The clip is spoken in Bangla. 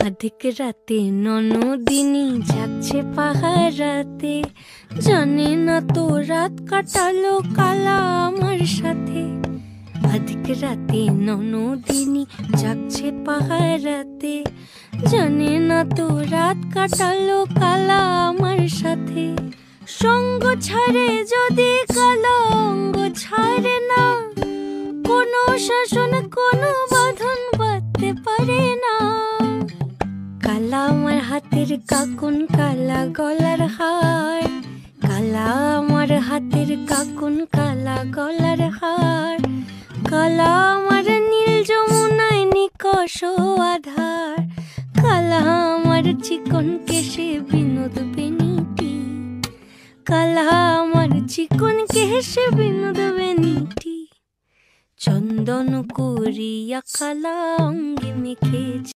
আধিক রাতে ননদিনী যাচ্ছে পাহারাতে, জানে না তো রাত কাটালো কালা আমার সাথে। আধিক রাতে ননদিনী যাচ্ছে পাহারাতে, জানে না তো রাত কাটালো কালা আমার সাথে। সঙ্গ ছাড়ে যদি কালা অঙ্গ ছাড়ে না, কোনো শাসন কোনো বাঁধন বাঁধতে পারে না। কালা আমার হাতের কাকুন কালা গলার হার, কালা আমার হাতের কাকুন কালা গলার হার। কালা আমার নীল যমুনায় নিকষ আধার, কালা আমার চিকন কেশে বিনোদ বেনিটি। কালা আমার চিকন কেশে বিনোদ বেনিটি। চন্দন করিয়া কালা অঙ্গে মেখেছে